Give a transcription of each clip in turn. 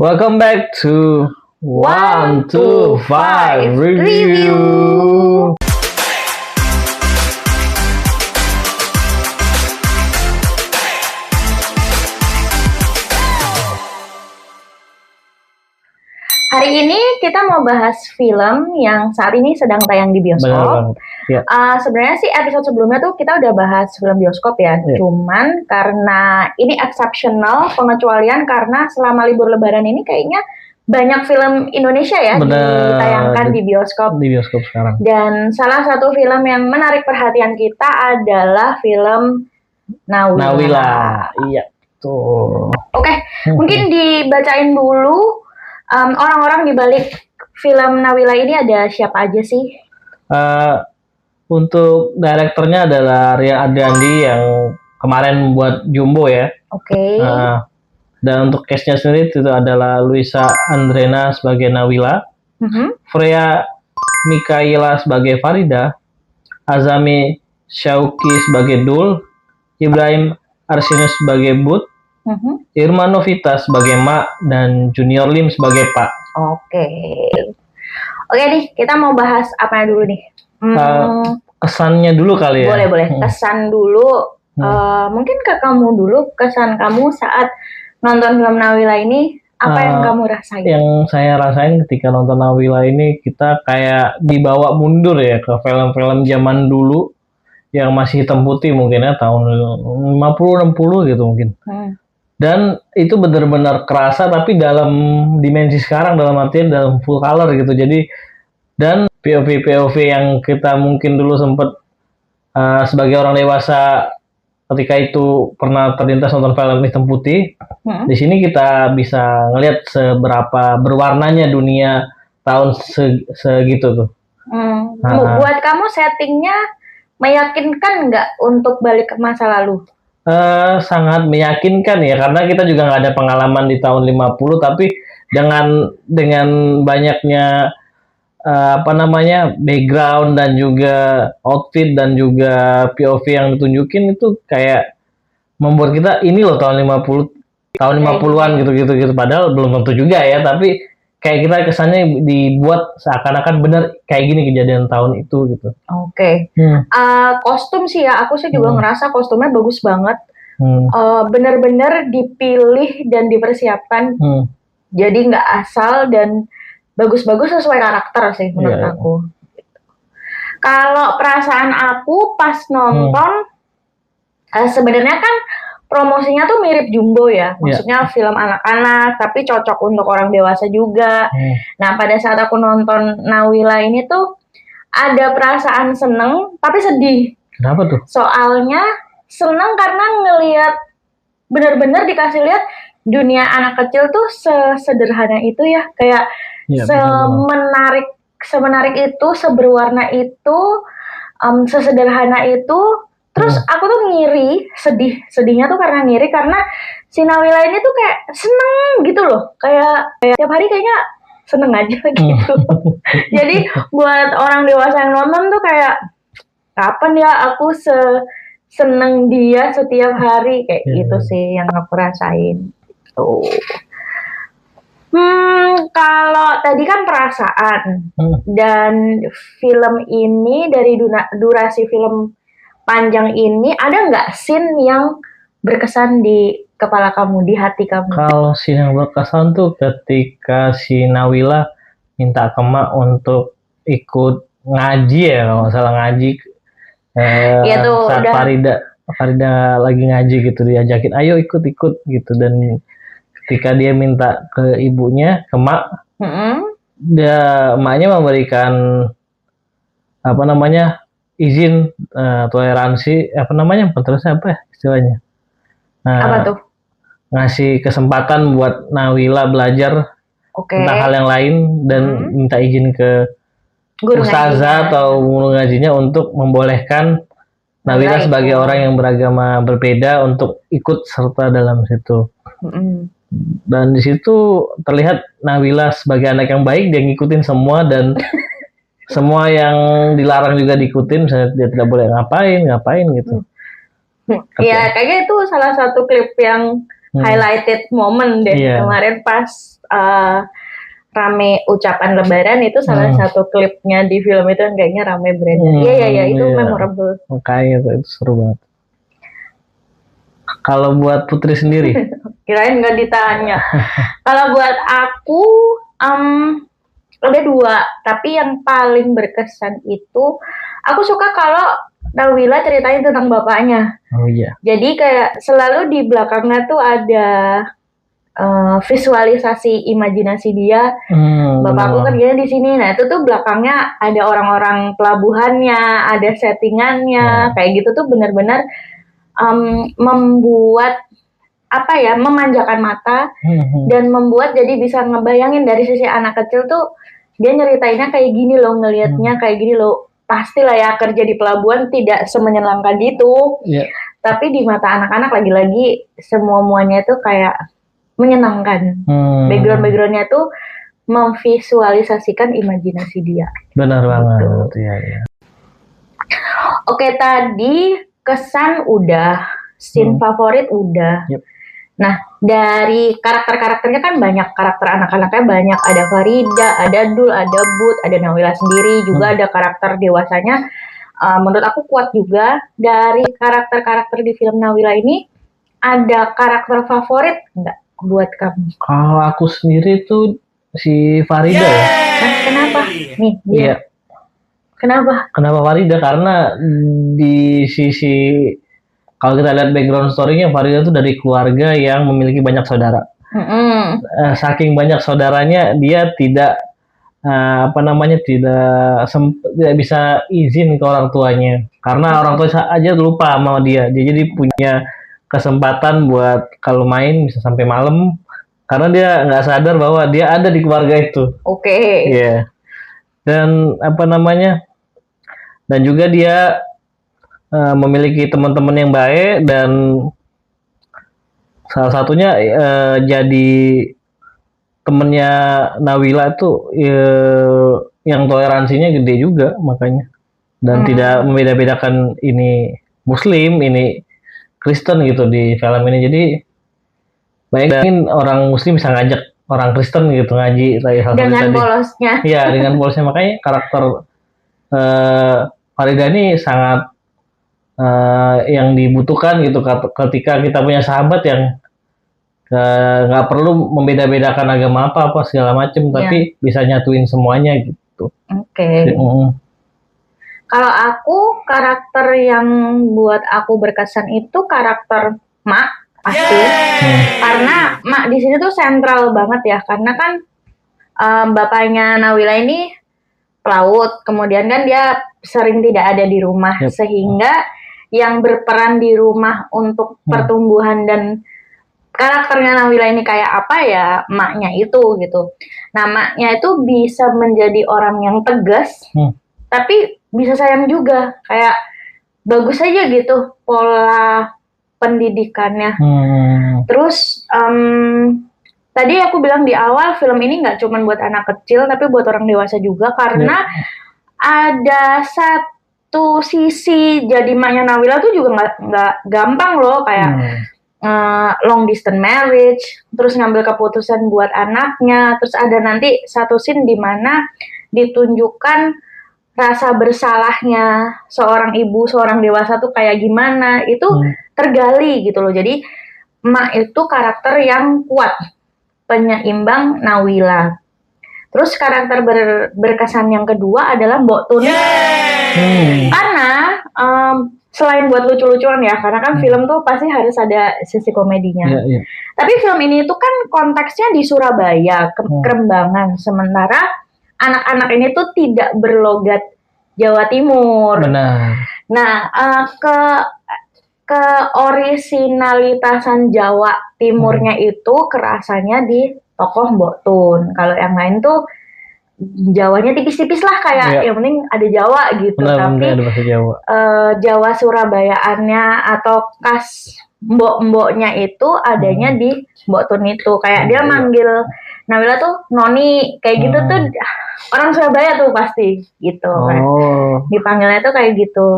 Welcome back to 125 Review. Hari ini kita mau bahas film yang saat ini sedang tayang di bioskop. Ya. Sebenarnya sih episode sebelumnya tuh kita udah bahas film bioskop ya. Cuman karena ini exceptional, pengecualian karena selama libur lebaran ini kayaknya banyak film Indonesia ya ditayangkan di bioskop. Di bioskop sekarang. Dan salah satu film yang menarik perhatian kita adalah film Nawila. Iya, tuh. Oke, mungkin dibacain dulu orang-orang di balik film Nawila ini ada siapa aja sih? Untuk direkturnya adalah Ria Adriandi yang kemarin buat Jumbo ya. Oke. Dan untuk cast-nya sendiri itu adalah Luisa Andrena sebagai Nawila, Freya Mikaela sebagai Farida, Azami Syauki sebagai Dul, Ibrahim Arsinus sebagai Bud, Irma Novita sebagai Mak, dan Junior Lim sebagai Pak. Oke nih, kita mau bahas apa dulu nih? Kesannya dulu kali ya. Boleh. Kesan dulu. Mungkin ke kamu dulu, kesan kamu saat nonton film Nawila ini, apa yang kamu rasain? Yang saya rasain ketika nonton Nawila ini, kita kayak dibawa mundur ya ke film-film zaman dulu yang masih hitam putih mungkin ya, tahun 50-60 gitu mungkin. Dan itu benar-benar kerasa tapi dalam dimensi sekarang, dalam artian dalam full color gitu. Jadi dan POV yang kita mungkin dulu sempat sebagai orang dewasa ketika itu pernah terlintas nonton film hitam putih, di sini kita bisa ngelihat seberapa berwarnanya dunia tahun segitu tuh. Buat kamu settingnya meyakinkan nggak untuk balik ke masa lalu? Sangat meyakinkan ya, karena kita juga nggak ada pengalaman di tahun 50, tapi dengan banyaknya background dan juga outfit dan juga POV yang ditunjukin itu kayak membuat kita ini loh tahun 50-an gitu. Padahal belum tentu juga ya, tapi kayak kita kesannya dibuat seakan-akan benar kayak gini kejadian tahun itu gitu. Oke. Kostum sih ya, aku sih juga ngerasa kostumnya bagus banget. Bener-bener dipilih dan dipersiapkan. Jadi nggak asal dan bagus-bagus sesuai karakter sih menurut aku. Kalau perasaan aku pas nonton, sebenarnya kan promosinya tuh mirip Jumbo ya, maksudnya film anak-anak tapi cocok untuk orang dewasa juga. Nah, pada saat aku nonton Nawila ini tuh ada perasaan seneng tapi sedih. Kenapa tuh? Soalnya seneng karena ngelihat benar-benar dikasih lihat dunia anak kecil tuh sesederhana itu ya, kayak semenarik itu, seberwarna itu, sesederhana itu. Terus aku tuh sedihnya tuh karena ngiri karena si Nawila ini tuh kayak seneng gitu loh, kayak tiap hari kayaknya seneng aja gitu. Jadi buat orang dewasa yang nonton tuh kayak kapan ya aku seneng dia setiap hari kayak gitu sih yang aku rasain. Tuh. Kalau tadi kan perasaan dan film ini dari durasi film panjang ini ada nggak scene yang berkesan di kepala kamu, di hati kamu? Kalau scene yang berkesan tuh ketika si Nawila minta ke Mak untuk ikut ngaji ya, kalau nggak salah ngaji. Saat Farida lagi ngaji gitu, diajakin ayo ikut gitu, dan ketika dia minta ke ibunya, ke Mak, emaknya memberikan izin, toleransi, terusnya apa ya istilahnya? Apa tuh? Ngasih kesempatan buat Nawila belajar tentang hal yang lain dan minta izin ke ustazah atau guru ngajinya untuk membolehkan Nawila sebagai orang yang beragama berbeda untuk ikut serta dalam situ. Dan di situ terlihat Nawila sebagai anak yang baik, dia ngikutin semua dan semua yang dilarang juga diikutin, misalnya dia tidak boleh ngapain gitu. Iya, kayaknya itu salah satu klip yang highlighted moment deh kemarin pas rame ucapan Lebaran itu salah satu klipnya di film itu yang kayaknya rame beredar. Iya itu memorable. Makanya itu seru banget. Kalau buat Putri sendiri? Kirain nggak ditanya. Kalau buat aku ada 2, tapi yang paling berkesan itu aku suka kalau Nawila ceritain tentang bapaknya. Oh iya. Jadi kayak selalu di belakangnya tuh ada visualisasi imajinasi dia. Bapakku kerjanya di sini. Nah itu tuh belakangnya ada orang-orang pelabuhannya, ada settingannya, kayak gitu tuh benar-benar membuat memanjakan mata dan membuat jadi bisa ngebayangin dari sisi anak kecil tuh dia nyeritainnya kayak gini loh, ngelihatnya kayak gini loh. Pastilah ya kerja di pelabuhan tidak semenyenangkan itu. Tapi di mata anak-anak lagi-lagi semua-muanya itu kayak menyenangkan. Background-backgroundnya tuh memvisualisasikan imajinasi dia. Benar banget. Iya. Oke, tadi kesan udah, scene favorit udah. Nah, dari karakter-karakternya kan banyak, karakter anak-anaknya banyak. Ada Farida, ada Dul, ada Bud, ada Nawila sendiri, juga ada karakter dewasanya. Menurut aku kuat juga. Dari karakter-karakter di film Nawila ini, ada karakter favorit nggak buat kamu? Kalau aku sendiri tuh si Farida ya. Nah, kenapa? Nih, dia. Iya. Kenapa Farida? Karena di sisi kalau kita lihat background story-nya, Farida itu dari keluarga yang memiliki banyak saudara. Saking banyak saudaranya, dia tidak tidak bisa izin ke orang tuanya. Karena orang tua aja lupa sama dia. Dia jadi punya kesempatan buat kalau main bisa sampai malam. Karena dia nggak sadar bahwa dia ada di keluarga itu. Oke. Iya. Dan dan juga dia memiliki teman-teman yang baik dan salah satunya jadi temennya Nawila itu yang toleransinya gede juga makanya dan tidak membeda-bedakan ini Muslim ini Kristen gitu di film ini. Jadi bayangin orang Muslim bisa ngajak orang Kristen gitu ngaji dengan polosnya. Iya, dengan polosnya. Makanya karakter Farida ini sangat yang dibutuhkan gitu ketika kita punya sahabat yang nggak perlu membeda-bedakan agama apa segala macem, tapi bisa nyatuin semuanya gitu. Oke. Kalau aku karakter yang buat aku berkesan itu karakter Mak pasti, karena Mak di sini tuh sentral banget ya, karena kan bapaknya Nawila ini pelaut, kemudian kan dia sering tidak ada di rumah, sehingga yang berperan di rumah untuk pertumbuhan dan karakternya Nawila ini kayak apa ya, maknya itu gitu. Nah, maknya itu bisa menjadi orang yang tegas, tapi bisa sayang juga, kayak bagus aja gitu pola pendidikannya. Terus tadi aku bilang di awal film ini nggak cuma buat anak kecil, tapi buat orang dewasa juga, karena ada satu sisi jadi maknya Nawila tuh juga nggak gampang loh, kayak long distance marriage, terus ngambil keputusan buat anaknya, terus ada nanti satu scene di mana ditunjukkan rasa bersalahnya seorang ibu, seorang dewasa tuh kayak gimana, itu tergali gitu loh. Jadi Mak itu karakter yang kuat, penyeimbang Nawila. Terus karakter berkesan yang kedua adalah Mbok Tun. Karena selain buat lucu-lucuan ya, karena kan film tuh pasti harus ada sisi komedinya. Tapi film ini tuh kan konteksnya di Surabaya, Kerembangan. Sementara anak-anak ini tuh tidak berlogat Jawa Timur. Benar. Nah, ke orisinalitasan Jawa Timurnya itu kerasanya di tokoh Mbok Tun. Kalau yang lain tuh Jawanya tipis-tipis lah, kayak yang penting ada Jawa gitu. Tapi ada bahasa Jawa. Jawa Surabayaannya atau khas mbok-mboknya itu adanya di Mbok Tun itu. Kayak dia manggil Nawila tuh Noni, kayak gitu tuh orang Surabaya tuh pasti gitu kan. Dipanggilnya tuh kayak gitu.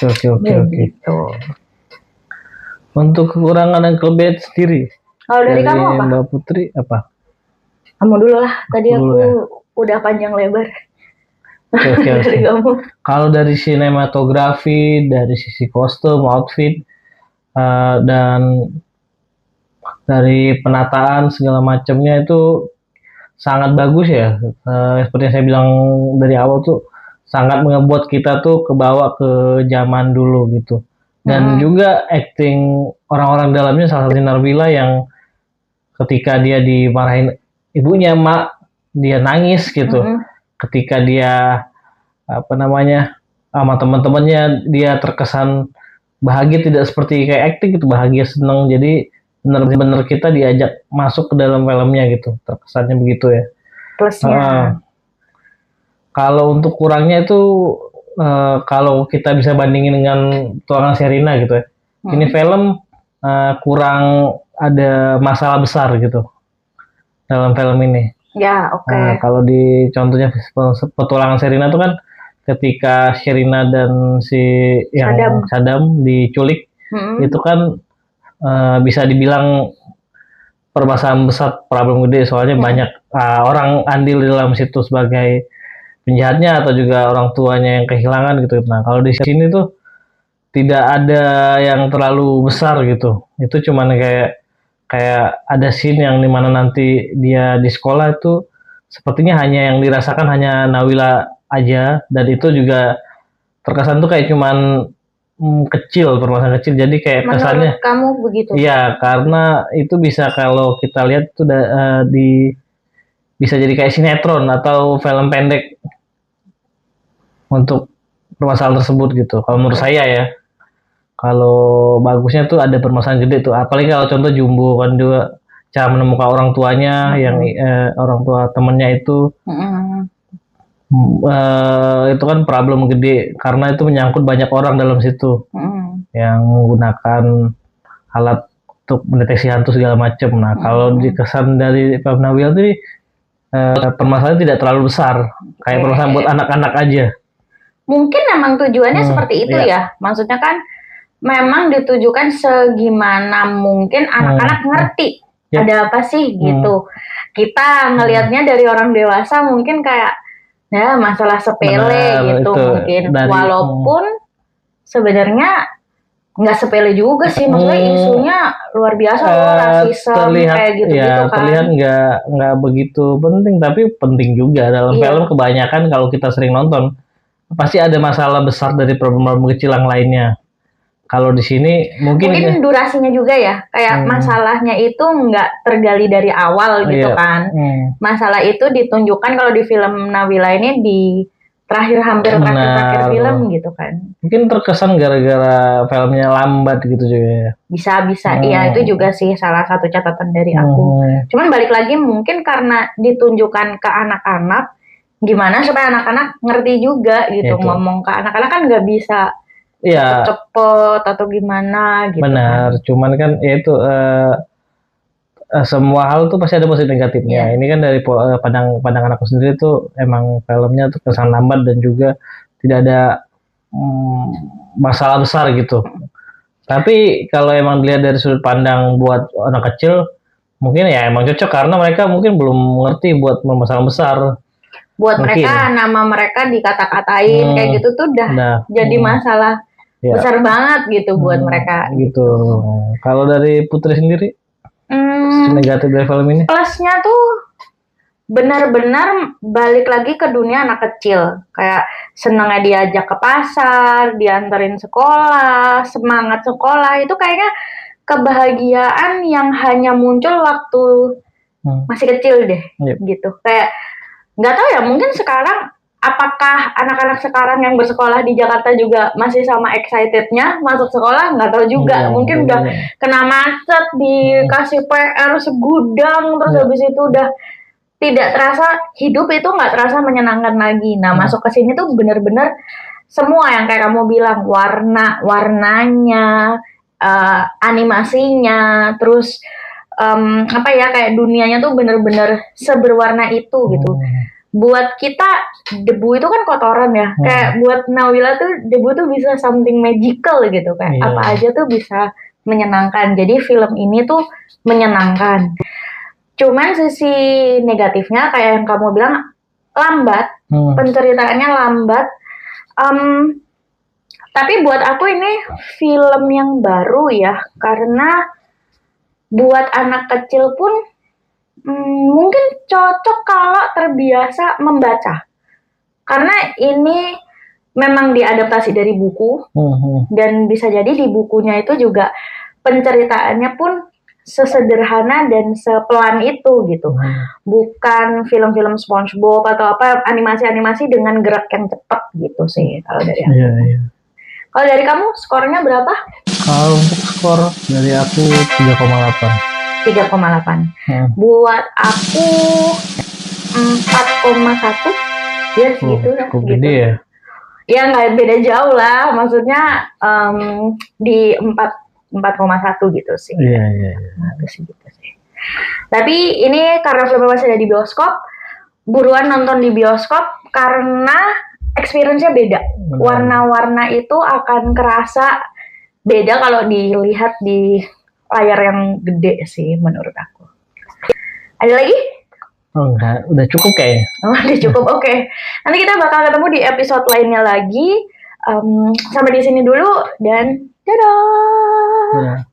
Oke. Gitu. Untuk kekurangan dan kelebihan sendiri. Kalau dari kamu apa? Mbak Putri apa? Kamu dulu lah. Tadi aku ya? Udah panjang lebar. Oke. Dari kamu. Kalau dari sinematografi, dari sisi kostum, outfit, dan dari penataan segala macamnya itu sangat bagus ya. Seperti yang saya bilang dari awal tuh sangat membuat kita tuh kebawa ke zaman dulu gitu. Dan juga acting orang-orang dalamnya, salah satu Narwila yang ketika dia dimarahin ibunya, mak, dia nangis gitu. Ketika dia sama teman-temannya dia terkesan bahagia, tidak seperti kayak acting gitu, bahagia seneng. Jadi benar-benar kita diajak masuk ke dalam filmnya gitu, terkesannya begitu ya. Plusnya. Kalau untuk kurangnya itu kalau kita bisa bandingin dengan Tuangan Sherina gitu ya, ini film kurang ada masalah besar gitu dalam film ini. Ya, oke. Kalau di contohnya Petualangan Sherina itu kan ketika Sherina dan si yang Saddam diculik, itu kan bisa dibilang permasalahan besar, problem gede, soalnya banyak orang andil di dalam situ sebagai penjahatnya atau juga orang tuanya yang kehilangan gitu. Nah, kalau di sini tuh tidak ada yang terlalu besar gitu. Itu cuman kayak ada scene yang dimana nanti dia di sekolah itu sepertinya hanya yang dirasakan hanya Nawila aja, dan itu juga terkesan tuh kayak cuman kecil, permasalahan kecil. Jadi kayak menurut kesannya kamu begitu? Iya, karena itu bisa kalau kita lihat itu bisa jadi kayak sinetron atau film pendek untuk permasalahan tersebut gitu. Kalau menurut saya ya, kalau bagusnya tuh ada permasalahan gede tuh. Apalagi kalau contoh Jumbo kan juga cara menemukan orang tuanya, yang orang tua temennya itu, itu kan problem gede karena itu menyangkut banyak orang dalam situ yang menggunakan alat untuk mendeteksi hantu segala macam. Nah, kalau dikesan dari Pak Nawil itu permasalahan tidak terlalu besar, kayak permasalahan buat anak-anak aja. Mungkin memang tujuannya seperti itu ya. Maksudnya kan memang ditujukan segimana mungkin anak-anak ngerti ada apa sih gitu. Kita ngelihatnya dari orang dewasa mungkin kayak ya masalah sepele gitu mungkin. Walaupun sebenarnya nggak sepele juga sih, maksudnya isunya luar biasa loh, rasisme kayak gitu-gitu kan. Terlihat nggak begitu penting, tapi penting juga dalam film. Kebanyakan kalau kita sering nonton pasti ada masalah besar dari problem-problem kecil yang lainnya. Kalau di sini mungkin durasinya juga ya, kayak masalahnya itu nggak tergali dari awal gitu kan. Masalah itu ditunjukkan kalau di film Nawila ini di hampir terakhir film gitu kan. Mungkin terkesan gara-gara filmnya lambat gitu juga ya. Bisa. Iya, itu juga sih salah satu catatan dari aku. Cuman balik lagi mungkin karena ditunjukkan ke anak-anak, gimana supaya anak-anak ngerti juga gitu. Ngomong ke anak-anak kan nggak bisa cepet atau gimana gitu. Benar, cuman kan ya itu semua hal tuh pasti ada positif negatifnya. Ini kan dari pandangan aku sendiri tuh emang filmnya tuh kesan lambat dan juga tidak ada masalah besar gitu. Tapi kalau emang dilihat dari sudut pandang buat anak kecil, mungkin ya emang cocok karena mereka mungkin belum mengerti buat masalah besar. Buat mungkin. Mereka nama mereka dikata-katain kayak gitu tuh udah jadi masalah besar banget gitu buat mereka. Gitu. Kalau dari Putri sendiri? Negatif dari film ini? Plusnya tuh benar-benar balik lagi ke dunia anak kecil. Kayak senangnya diajak ke pasar, dianterin sekolah, semangat sekolah. Itu kayaknya kebahagiaan yang hanya muncul waktu masih kecil deh. Gitu. Kayak nggak tahu ya, mungkin sekarang apakah anak-anak sekarang yang bersekolah di Jakarta juga masih sama excitednya masuk sekolah? Nggak tahu juga. Mungkin udah kena macet, dikasih PR segudang, terus habis itu udah tidak terasa, hidup itu nggak terasa menyenangkan lagi. Nah, masuk ke sini tuh bener-bener semua yang kayak kamu bilang, warnanya, animasinya, terus kayak dunianya tuh bener-bener seberwarna itu gitu. Buat kita debu itu kan kotoran ya. Kayak buat Nawila tuh debu tuh bisa something magical gitu, kayak apa aja tuh bisa menyenangkan. Jadi film ini tuh menyenangkan. Cuman sisi negatifnya kayak yang kamu bilang lambat, penceritaannya lambat. Tapi buat aku ini film yang baru ya, karena buat anak kecil pun mungkin cocok kalau terbiasa membaca. Karena ini memang diadaptasi dari buku, dan bisa jadi di bukunya itu juga penceritaannya pun sesederhana dan sepelan itu gitu. Bukan film-film SpongeBob atau apa animasi-animasi dengan gerak yang cepat gitu sih kalau dari aku. Kalau dari kamu skornya berapa? Kalau untuk skor dari aku 3,8. 3,8. Buat aku 4,1. Ya segitu lah. Cukup gede ya? Ya nggak beda jauh lah. Maksudnya di 4,1 gitu sih. Iya. Bagus gitu sih. Tapi ini karena filmnya masih ada di bioskop, buruan nonton di bioskop karena experience-nya beda. Warna-warna itu akan kerasa beda kalau dilihat di layar yang gede sih menurut aku. Ada lagi? Oh enggak, udah cukup kayaknya. Oh, udah cukup, oke. Nanti kita bakal ketemu di episode lainnya lagi. Sampai di sini dulu dan dadah.